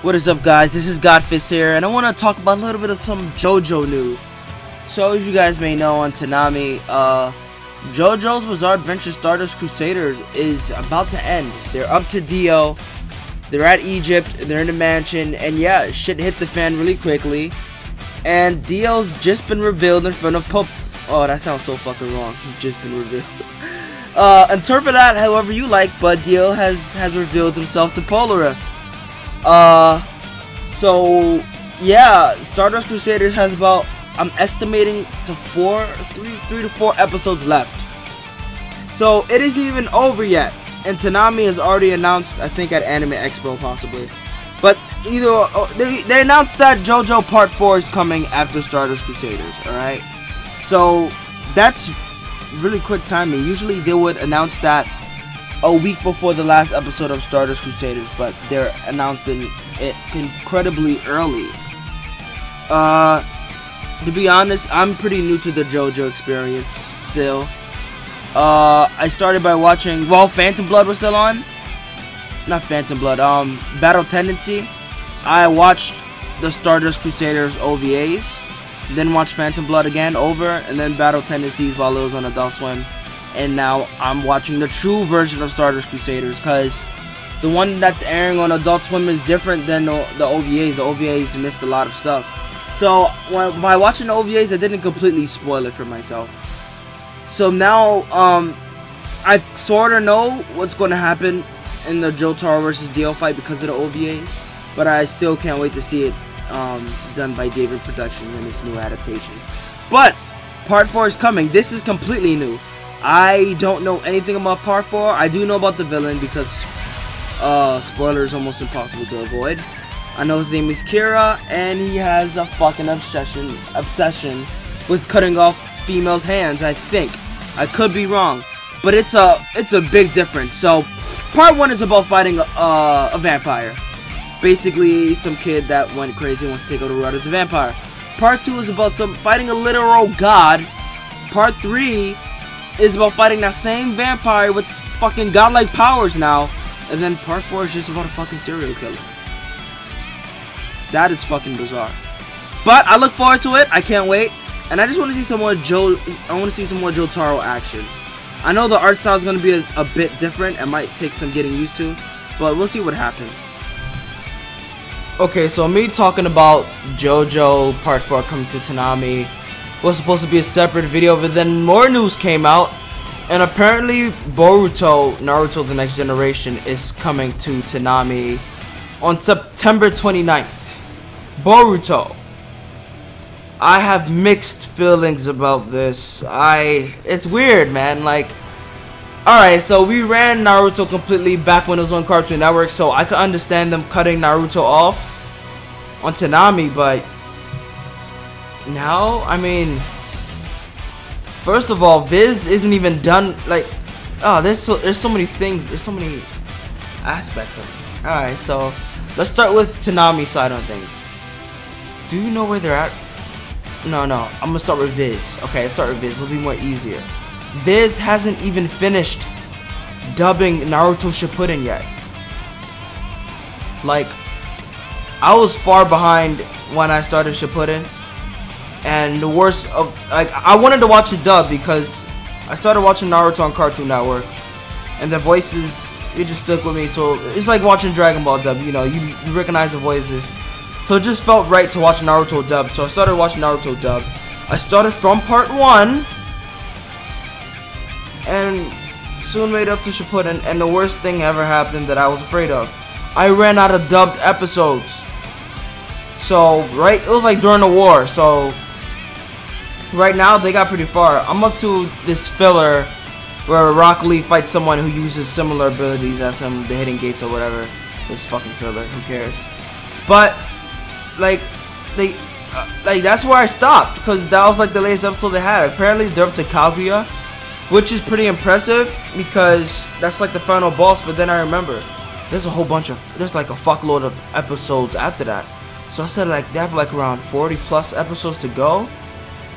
What is up, guys? This is Godfist here, and I want to talk about a little bit of some Jojo news. So, as you guys may know on Toonami, Jojo's Bizarre Adventure Stardust Crusaders is about to end. They're up to Dio, they're at Egypt, they're in the mansion, and yeah, shit hit the fan really quickly. And Dio's just been revealed in front of Pope. Oh, that sounds so fucking wrong. He's just been revealed. Interpret that however you like, but Dio has revealed himself to Polariff. So yeah, Stardust Crusaders has about, I'm estimating to 3 to 4 episodes left. So it isn't even over yet, and Toonami has already announced, I think at Anime Expo possibly, but either they announced that JoJo Part 4 is coming after Stardust Crusaders. All right, so that's really quick timing. Usually they would announce that a week before the last episode of Stardust Crusaders, but they're announcing it incredibly early. To be honest, I'm pretty new to the JoJo experience still. I started by watching, while Phantom Blood was still on. Not Phantom Blood, Battle Tendency. I watched the Stardust Crusaders OVAs, then watched Phantom Blood again over, and then Battle Tendencies while it was on Adult Swim. And now I'm watching the true version of Stardust Crusaders, because the one that's airing on Adult Swim is different than the OVAs. The OVAs missed a lot of stuff. So by watching the OVAs, I didn't completely spoil it for myself. So now I sort of know what's going to happen in the Jotaro versus Dio fight because of the OVAs, but I still can't wait to see it done by David Productions in this new adaptation. But Part 4 is coming. This is completely new. I don't know anything about Part 4. I do know about the villain because spoiler is almost impossible to avoid. I know his name is Kira, and he has a fucking obsession with cutting off females' hands. I think I could be wrong, but it's a big difference. So Part 1 is about fighting a vampire, basically some kid that went crazy and wants to take over the world as a vampire. Part 2 is about fighting a literal god. Part 3 is about fighting that same vampire with fucking godlike powers now. And then Part 4 is just about a fucking serial killer. That is fucking bizarre. But I look forward to it. I can't wait. And I just want to see some more Jotaro action. I know the art style is going to be a bit different. It might take some getting used to, but we'll see what happens. Okay, so me talking about JoJo Part 4 coming to Toonami was supposed to be a separate video, but then more news came out, and apparently Boruto, Naruto The Next Generation, is coming to Toonami on September 29th. Boruto. I have mixed feelings about this. It's weird, man. Like, alright, so we ran Naruto completely back when it was on Cartoon Network, so I could understand them cutting Naruto off on Toonami, but now, I mean, first of all, Viz isn't even done. Like, oh, there's so many things, there's so many aspects of it. Alright, so let's start with Toonami side on things. Do you know where they're at? No, I'm gonna start with Viz. Okay, let's start with Viz. It'll be more easier. Viz hasn't even finished dubbing Naruto Shippuden yet. Like, I was far behind when I started Shippuden, and the worst of, like, I wanted to watch it dub because I started watching Naruto on Cartoon Network, and the voices, it just stuck with me. So it's like watching Dragon Ball dub. You know, you recognize the voices. So it just felt right to watch Naruto dub. So I started watching Naruto dub. I started from Part 1 and soon made up to Shippuden, and the worst thing ever happened that I was afraid of. I ran out of dubbed episodes. So it was like during the war. So right now they got pretty far. I'm up to this filler where Rock Lee fights someone who uses similar abilities as him, the Hidden Gates or whatever. This fucking filler, who cares? But like that's where I stopped, because that was like the latest episode they had. Apparently they're up to Kaguya, which is pretty impressive because that's like the final boss. But then I remember there's a whole bunch of, there's like a fuckload of episodes after that. So I said, like, they have like around 40 plus episodes to go,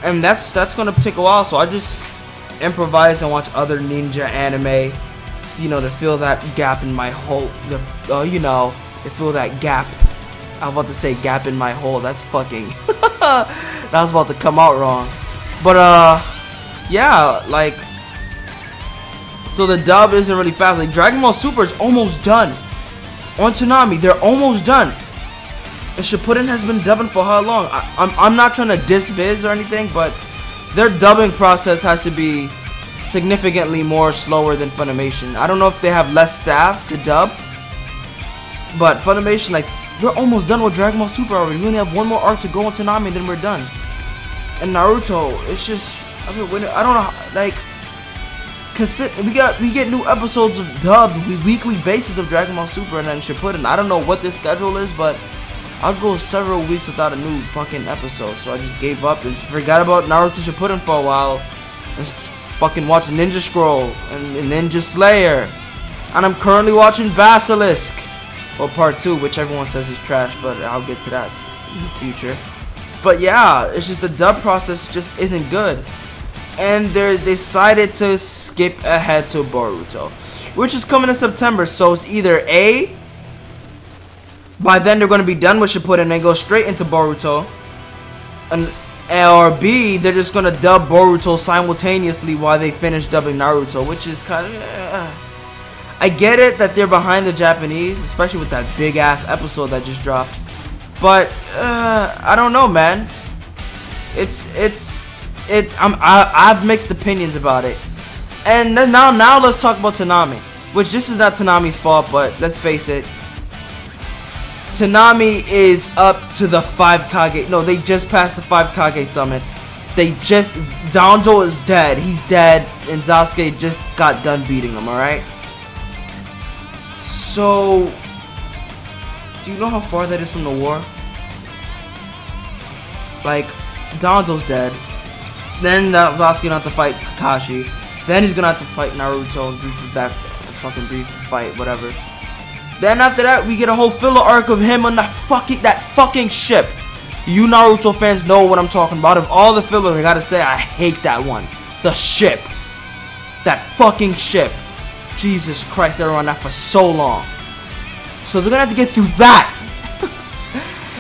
and that's gonna take a while. So I just improvise and watch other ninja anime, you know, to fill that gap in my whole, you know, to fill that gap I was about to say gap in my hole. That's fucking. That was about to come out wrong. But yeah, like. So the dub isn't really fast. Like Dragon Ball Super is almost done. On Toonami, they're almost done. And Shippuden has been dubbing for how long? I'm not trying to diss Viz or anything, but their dubbing process has to be significantly more slower than Funimation. I don't know if they have less staff to dub, but Funimation, like, we're almost done with Dragon Ball Super already. We only have one more arc to go on Toonami and then we're done. And Naruto, it's just, I mean, I don't know, like, we get new episodes of dubbed weekly basis of Dragon Ball Super and then Shippuden. I don't know what their schedule is, but I'll go several weeks without a new fucking episode. So I just gave up and forgot about Naruto Shippuden for a while and fucking watched Ninja Scroll and Ninja Slayer. And I'm currently watching Basilisk, or part 2, which everyone says is trash, but I'll get to that in the future. But yeah, it's just the dub process just isn't good. And they decided to skip ahead to Boruto, which is coming in September. So it's either A, by then they're going to be done with Shippuden and then go straight into Boruto, or B, they're just going to dub Boruto simultaneously while they finish dubbing Naruto, which is kind of... I get it that they're behind the Japanese, especially with that big ass episode that just dropped, but I don't know, man. I have mixed opinions about it. And then now let's talk about Toonami, which this is not Toonami's fault, but let's face it, Toonami is up to the 5 Kage. No, they just passed the 5 Kage summit. Danzo is dead. He's dead, and Sasuke just got done beating him, alright? So, do you know how far that is from the war? Like, Danzo's dead. Then Sasuke gonna have to fight Kakashi. Then he's gonna have to fight Naruto and that fucking brief fight, whatever. Then after that, we get a whole filler arc of him on that fucking ship. You Naruto fans know what I'm talking about. Of all the fillers, I gotta say, I hate that one. The ship. That fucking ship. Jesus Christ, they were on that for so long. So they're gonna have to get through that.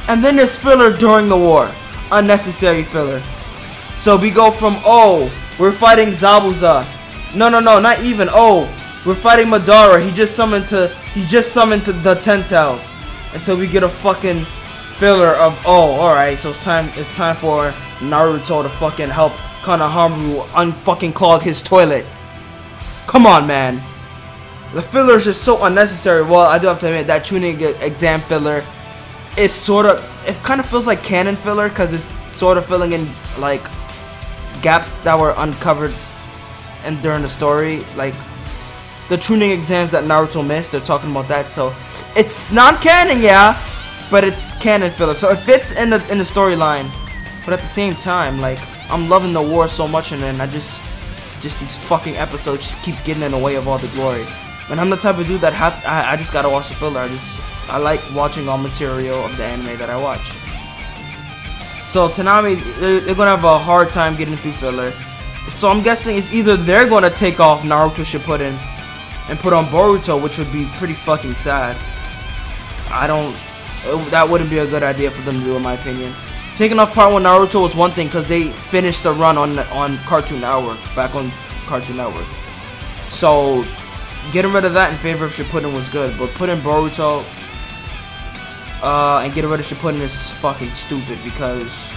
And then there's filler during the war. Unnecessary filler. So we go from, oh, we're fighting Zabuza. No, not even. Oh, we're fighting Madara. He just summoned the Ten Tails. Until we get a fucking filler of, oh, alright, so it's time for Naruto to fucking help Konohamaru unfucking clog his toilet. Come on, man. The filler is just so unnecessary. Well, I do have to admit that tuning exam filler is it kind of feels like canon filler because it's sort of filling in like gaps that were uncovered and during the story, like the tuning exams that Naruto missed. They're talking about that, so it's non-canon, yeah, but it's canon filler, so it fits in the storyline. But at the same time, like, I'm loving the war so much, and then I just these fucking episodes just keep getting in the way of all the glory. And I'm the type of dude that I just gotta watch the filler. I like watching all material of the anime that I watch. So Toonami, they're gonna have a hard time getting through filler. So I'm guessing it's either they're gonna take off Naruto Shippuden and put on Boruto, which would be pretty fucking sad. That wouldn't be a good idea for them to do, in my opinion. Taking off part 1 Naruto was one thing because they finished the run on Cartoon Network, back on Cartoon Network. So getting rid of that in favor of Shippuden was good, but putting Boruto and getting rid of Shippuden is fucking stupid because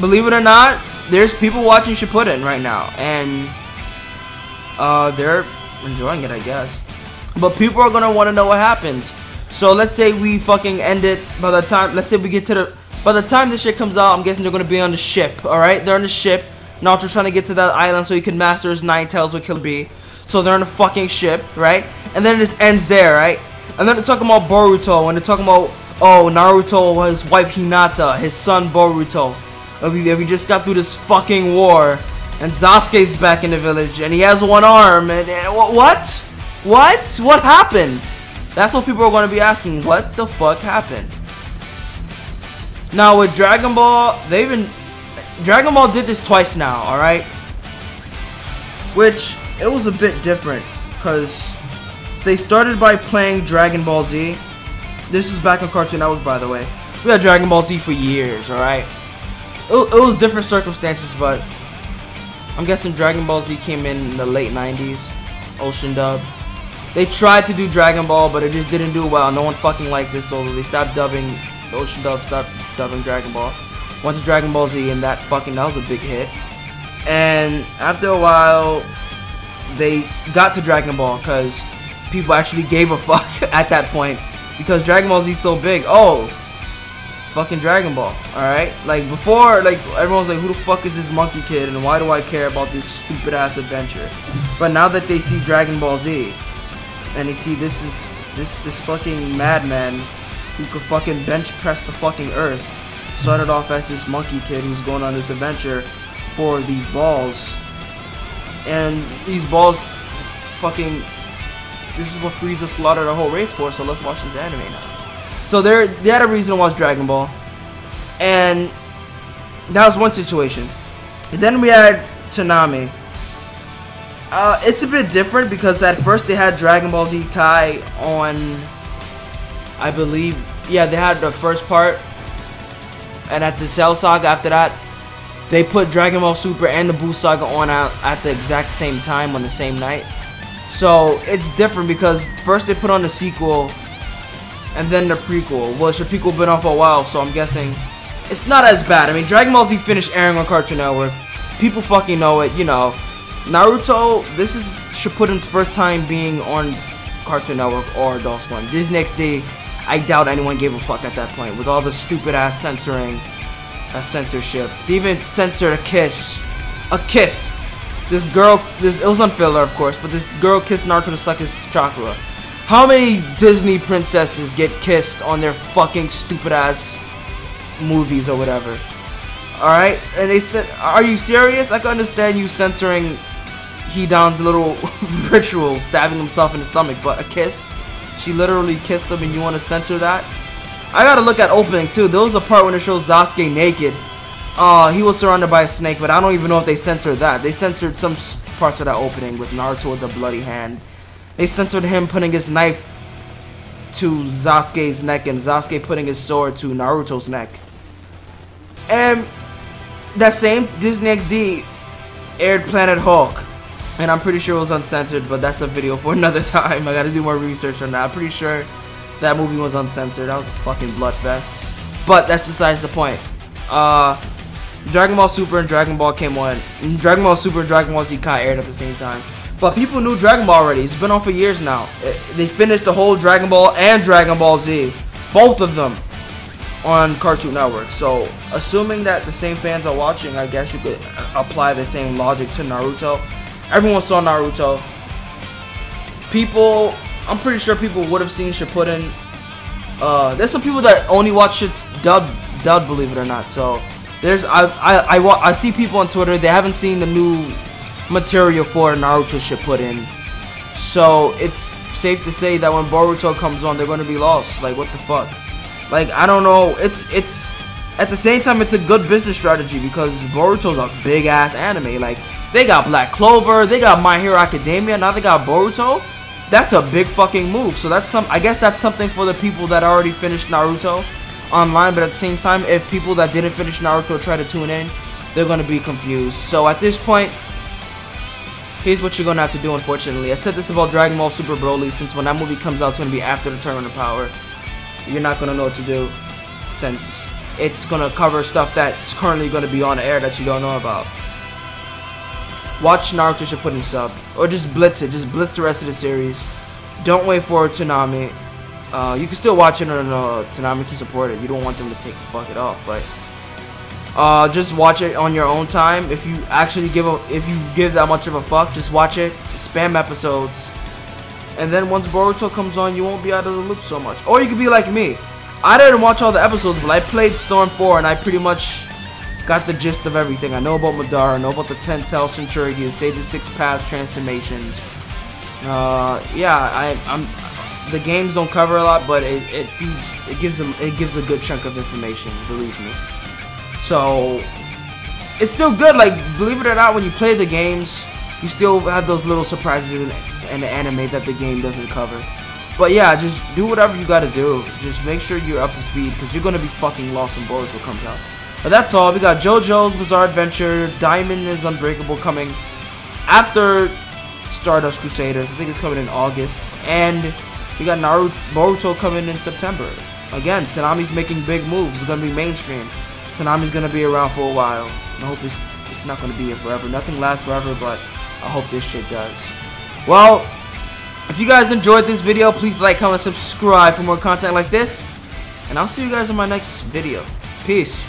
believe it or not, there's people watching Shippuden right now and they're enjoying it, I guess. But people are gonna want to know what happens. So let's say we fucking end it by the time. Let's say we get to by the time this shit comes out, I'm guessing they're gonna be on the ship. All right, they're on the ship. Naruto's trying to get to that island so he can master his 9 tails with Killer Bee. So they're on the fucking ship, right? And then it just ends there, right? And then they're talking about Boruto, and they're talking about, oh, Naruto, his wife Hinata, his son Boruto. We just got through this fucking war, and Sasuke's back in the village, and he has one arm, and what? What happened? That's what people are going to be asking. What the fuck happened? Now with Dragon Ball, Dragon Ball did this twice now, alright? Which, it was a bit different, because they started by playing Dragon Ball Z, This is back on Cartoon Network, by the way. We had Dragon Ball Z for years, alright? It was different circumstances, but I'm guessing Dragon Ball Z came in the late 90s. Ocean dub. They tried to do Dragon Ball, but it just didn't do well. No one fucking liked it, so they stopped dubbing the Ocean dub, stopped dubbing Dragon Ball. Went to Dragon Ball Z, and that was a big hit. And after a while, they got to Dragon Ball because people actually gave a fuck at that point, because Dragon Ball Z is so big. Oh, it's fucking Dragon Ball, alright? Like before, like everyone was like, who the fuck is this monkey kid and why do I care about this stupid ass adventure? But now that they see Dragon Ball Z and they see this fucking madman who could fucking bench press the fucking earth, started off as this monkey kid who's going on this adventure for these balls, and these balls fucking, this is what Frieza slaughtered a whole race for, so let's watch this anime now. So they had a reason to watch Dragon Ball, and that was one situation. And then we had Toonami. It's a bit different because at first they had Dragon Ball Z Kai on, I believe, yeah, they had the first part, and at the Cell Saga after that, they put Dragon Ball Super and the Buu Saga on at the exact same time on the same night. So it's different because first they put on the sequel and then the prequel. Well, the prequel been on for a while, so I'm guessing it's not as bad. I mean, Dragon Ball Z finished airing on Cartoon Network. People fucking know it, you know. Naruto, this is Shippuden's first time being on Cartoon Network or Adult Swim. Disney XD, I doubt anyone gave a fuck at that point with all the stupid ass censorship. They even censored a kiss. A kiss. This girl, it was on filler, of course, but this girl kissed Naruto to suck his chakra. How many Disney princesses get kissed on their fucking stupid ass movies or whatever? Alright? And they said, are you serious? I can understand you censoring Hidan's little ritual, stabbing himself in the stomach, but a kiss? She literally kissed him and you want to censor that? I gotta look at opening too. There was a part when it shows Sasuke naked. He was surrounded by a snake, but I don't even know if they censored that. They censored some parts of that opening with Naruto with the bloody hand. They censored him putting his knife to Sasuke's neck and Sasuke putting his sword to Naruto's neck. And that same Disney XD aired Planet Hulk, and I'm pretty sure it was uncensored, but that's a video for another time. I gotta do more research on that. I'm pretty sure that movie was uncensored. That was a fucking bloodfest. But that's besides the point. Dragon Ball Super and Dragon Ball came on. Dragon Ball Super and Dragon Ball Z Kai aired at the same time. But people knew Dragon Ball already. It's been on for years now. They finished the whole Dragon Ball and Dragon Ball Z, both of them, on Cartoon Network. So, assuming that the same fans are watching, I guess you could apply the same logic to Naruto. Everyone saw Naruto. People, I'm pretty sure people would have seen Shippuden. There's some people that only watch shit dubbed, believe it or not. So there's I see people on Twitter, they haven't seen the new material for Naruto Shippuden. So it's safe to say that when Boruto comes on, they're going to be lost. Like, what the fuck? Like, I don't know. It's at the same time, it's a good business strategy because Boruto's a big ass anime. Like, they got Black Clover, they got My Hero Academia, now they got Boruto. That's a big fucking move. So that's I guess that's something for the people that already finished Naruto online. But at the same time, if people that didn't finish Naruto try to tune in, they're gonna be confused. So at this point, here's what you're gonna have to do. Unfortunately, I said this about Dragon Ball Super Broly. Since when that movie comes out, it's gonna be after the Tournament of Power. You're not gonna know what to do, since it's gonna cover stuff that's currently gonna be on the air that you don't know about. Watch Naruto Shippuden sub, or just blitz it. Just blitz the rest of the series. Don't wait for Toonami. You can still watch it on Toonami to support it. You don't want them to fuck it off, but just watch it on your own time. If you actually give that much of a fuck, just watch it. Spam episodes, and then once Boruto comes on, you won't be out of the loop so much. Or you could be like me. I didn't watch all the episodes, but I played Storm 4, and I pretty much got the gist of everything. I know about Madara, I know about the 10 Tail Centurion, Sage's 6 Paths transformations. Yeah, the games don't cover a lot, but it gives a good chunk of information, believe me. So it's still good. Like, believe it or not, when you play the games, you still have those little surprises in the anime that the game doesn't cover. But yeah, just do whatever you gotta do. Just make sure you're up to speed, because you're gonna be fucking lost when Boruto comes out. But that's all. We got JoJo's Bizarre Adventure, Diamond is Unbreakable coming after Stardust Crusaders. I think it's coming in August. And we got Boruto coming in September. Again, Tanami's making big moves. It's gonna be mainstream. Tanami's gonna be around for a while. I hope it's not gonna be here forever. Nothing lasts forever, but I hope this shit does. Well, if you guys enjoyed this video, please like, comment, subscribe for more content like this. And I'll see you guys in my next video. Peace.